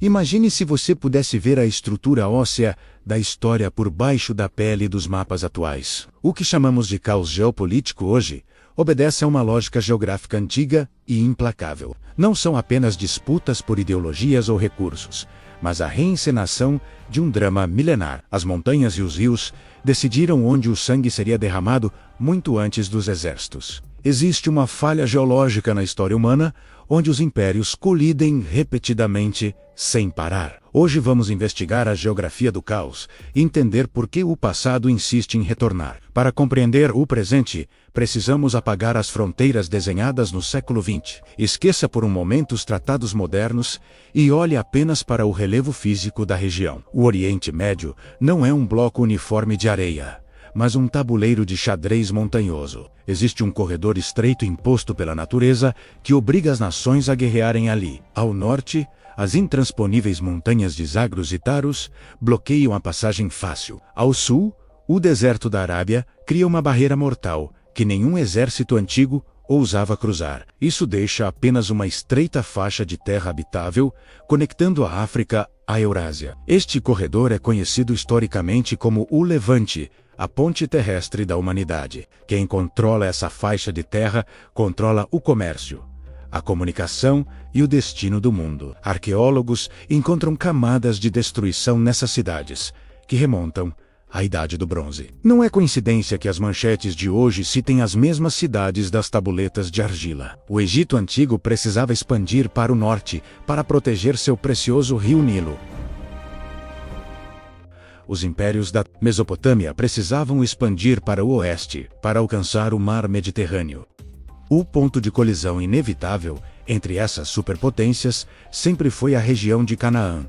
Imagine se você pudesse ver a estrutura óssea da história por baixo da pele dos mapas atuais. O que chamamos de caos geopolítico hoje obedece a uma lógica geográfica antiga e implacável. Não são apenas disputas por ideologias ou recursos, mas a reencenação de um drama milenar. As montanhas e os rios decidiram onde o sangue seria derramado muito antes dos exércitos. Existe uma falha geológica na história humana, onde os impérios colidem repetidamente sem parar. Hoje vamos investigar a geografia do caos e entender por que o passado insiste em retornar. Para compreender o presente, precisamos apagar as fronteiras desenhadas no século XX. Esqueça por um momento os tratados modernos e olhe apenas para o relevo físico da região. O Oriente Médio não é um bloco uniforme de areia, mas um tabuleiro de xadrez montanhoso. Existe um corredor estreito imposto pela natureza que obriga as nações a guerrearem ali. Ao norte, as intransponíveis montanhas de Zagros e Taros bloqueiam a passagem fácil. Ao sul, o deserto da Arábia cria uma barreira mortal que nenhum exército antigo ousava cruzar. Isso deixa apenas uma estreita faixa de terra habitável, conectando a África à Eurásia. Este corredor é conhecido historicamente como o Levante, a ponte terrestre da humanidade. Quem controla essa faixa de terra controla o comércio, a comunicação e o destino do mundo. Arqueólogos encontram camadas de destruição nessas cidades, que remontam à Idade do Bronze. Não é coincidência que as manchetes de hoje citem as mesmas cidades das tabuletas de argila. O Egito Antigo precisava expandir para o norte para proteger seu precioso rio Nilo. Os impérios da Mesopotâmia precisavam expandir para o oeste, para alcançar o mar Mediterrâneo. O ponto de colisão inevitável entre essas superpotências sempre foi a região de Canaã.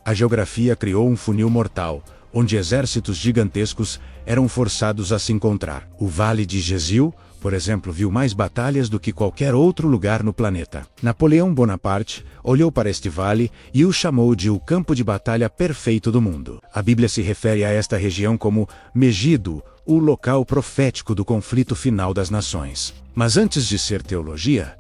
A geografia criou um funil mortal, onde exércitos gigantescos eram forçados a se encontrar. O Vale de Gesil, por exemplo, viu mais batalhas do que qualquer outro lugar no planeta. Napoleão Bonaparte olhou para este vale e o chamou de o campo de batalha perfeito do mundo. A Bíblia se refere a esta região como Megido, o local profético do conflito final das nações. Mas antes de ser teologia,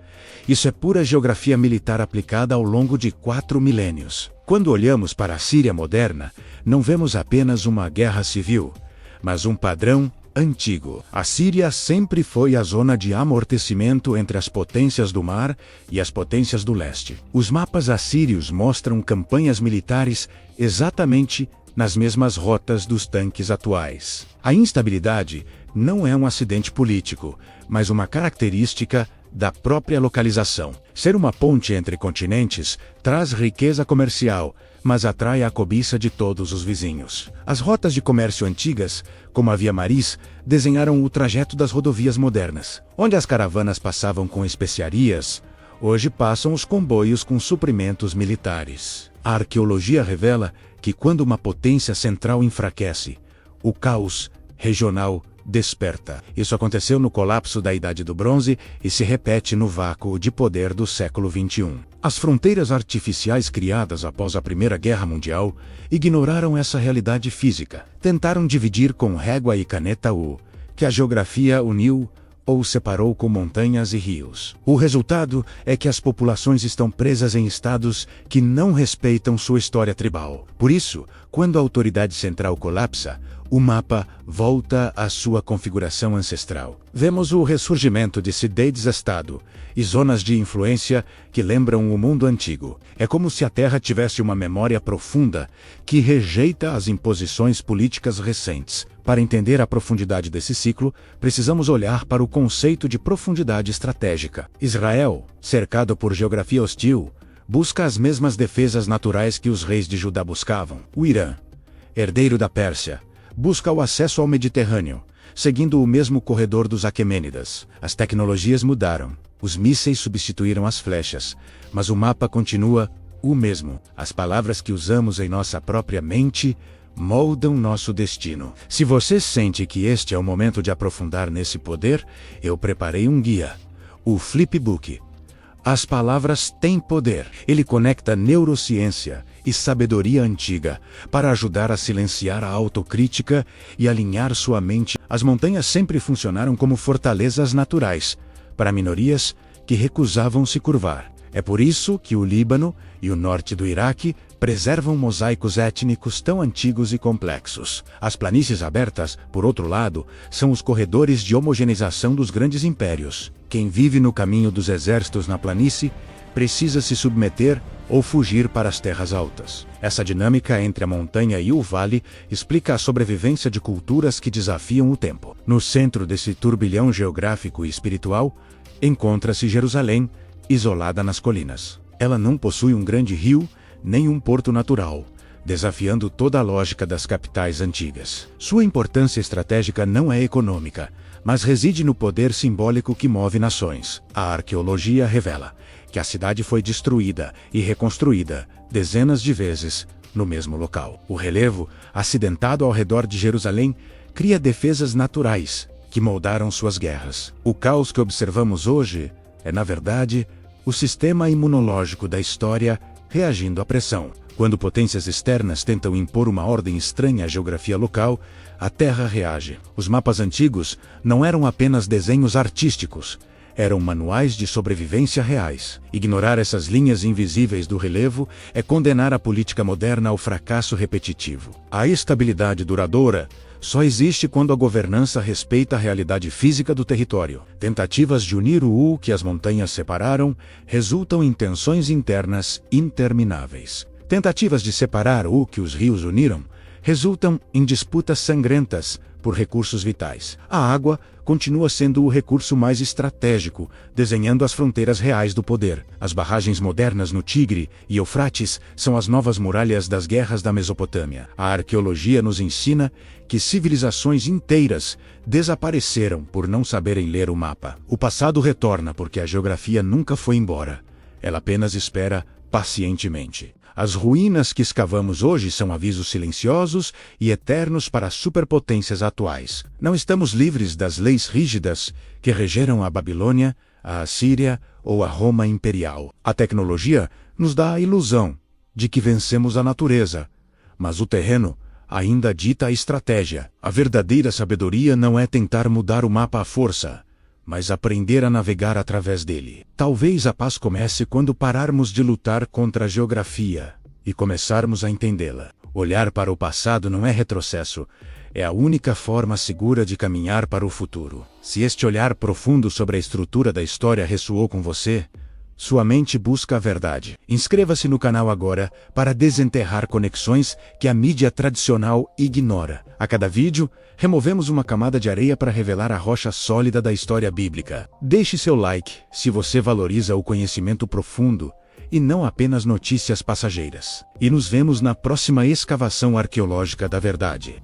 isso é pura geografia militar aplicada ao longo de 4 milênios. Quando olhamos para a Síria moderna, não vemos apenas uma guerra civil, mas um padrão antigo. A Síria sempre foi a zona de amortecimento entre as potências do mar e as potências do leste. Os mapas assírios mostram campanhas militares exatamente nas mesmas rotas dos tanques atuais. A instabilidade não é um acidente político, mas uma característica da própria localização. Ser uma ponte entre continentes traz riqueza comercial, mas atrai a cobiça de todos os vizinhos. As rotas de comércio antigas, como a Via Maris, desenharam o trajeto das rodovias modernas. Onde as caravanas passavam com especiarias, hoje passam os comboios com suprimentos militares. A arqueologia revela que quando uma potência central enfraquece, o caos regional desperta. Isso aconteceu no colapso da Idade do Bronze e se repete no vácuo de poder do século XXI. As fronteiras artificiais criadas após a Primeira Guerra Mundial ignoraram essa realidade física. Tentaram dividir com régua e caneta o que a geografia uniu ou separou com montanhas e rios. O resultado é que as populações estão presas em estados que não respeitam sua história tribal. Por isso, quando a autoridade central colapsa, o mapa volta à sua configuração ancestral. Vemos o ressurgimento de cidades-estado e zonas de influência que lembram o mundo antigo. É como se a Terra tivesse uma memória profunda que rejeita as imposições políticas recentes. Para entender a profundidade desse ciclo, precisamos olhar para o conceito de profundidade estratégica. Israel, cercado por geografia hostil, busca as mesmas defesas naturais que os reis de Judá buscavam. O Irã, herdeiro da Pérsia, busca o acesso ao Mediterrâneo, seguindo o mesmo corredor dos Aquemênidas. As tecnologias mudaram, os mísseis substituíram as flechas, mas o mapa continua o mesmo. As palavras que usamos em nossa própria mente moldam nosso destino. Se você sente que este é o momento de aprofundar nesse poder, eu preparei um guia, o Flipbook. As palavras têm poder. Ele conecta neurociência e sabedoria antiga para ajudar a silenciar a autocrítica e alinhar sua mente. As montanhas sempre funcionaram como fortalezas naturais para minorias que recusavam se curvar. É por isso que o Líbano e o norte do Iraque preservam mosaicos étnicos tão antigos e complexos. As planícies abertas, por outro lado, são os corredores de homogeneização dos grandes impérios. Quem vive no caminho dos exércitos na planície precisa se submeter ou fugir para as terras altas. Essa dinâmica entre a montanha e o vale explica a sobrevivência de culturas que desafiam o tempo. No centro desse turbilhão geográfico e espiritual, encontra-se Jerusalém, isolada nas colinas. Ela não possui um grande rio, nem um porto natural, desafiando toda a lógica das capitais antigas. Sua importância estratégica não é econômica, mas reside no poder simbólico que move nações. A arqueologia revela que a cidade foi destruída e reconstruída dezenas de vezes no mesmo local. O relevo, acidentado ao redor de Jerusalém, cria defesas naturais que moldaram suas guerras. O caos que observamos hoje é, na verdade, o sistema imunológico da história reagindo à pressão. Quando potências externas tentam impor uma ordem estranha à geografia local, a Terra reage. Os mapas antigos não eram apenas desenhos artísticos, eram manuais de sobrevivência reais. Ignorar essas linhas invisíveis do relevo é condenar a política moderna ao fracasso repetitivo. A estabilidade duradoura só existe quando a governança respeita a realidade física do território. Tentativas de unir o que as montanhas separaram resultam em tensões internas intermináveis. Tentativas de separar o que os rios uniram resultam em disputas sangrentas por recursos vitais. A água continua sendo o recurso mais estratégico, desenhando as fronteiras reais do poder. As barragens modernas no Tigre e Eufrates são as novas muralhas das guerras da Mesopotâmia. A arqueologia nos ensina que civilizações inteiras desapareceram por não saberem ler o mapa. O passado retorna porque a geografia nunca foi embora. Ela apenas espera pacientemente. As ruínas que escavamos hoje são avisos silenciosos e eternos para as superpotências atuais. Não estamos livres das leis rígidas que regeram a Babilônia, a Assíria ou a Roma imperial. A tecnologia nos dá a ilusão de que vencemos a natureza, mas o terreno ainda dita a estratégia. A verdadeira sabedoria não é tentar mudar o mapa à força, mas aprender a navegar através dele. Talvez a paz comece quando pararmos de lutar contra a geografia e começarmos a entendê-la. Olhar para o passado não é retrocesso, é a única forma segura de caminhar para o futuro. Se este olhar profundo sobre a estrutura da história ressoou com você, sua mente busca a verdade. Inscreva-se no canal agora para desenterrar conexões que a mídia tradicional ignora. A cada vídeo, removemos uma camada de areia para revelar a rocha sólida da história bíblica. Deixe seu like se você valoriza o conhecimento profundo e não apenas notícias passageiras. E nos vemos na próxima escavação arqueológica da verdade.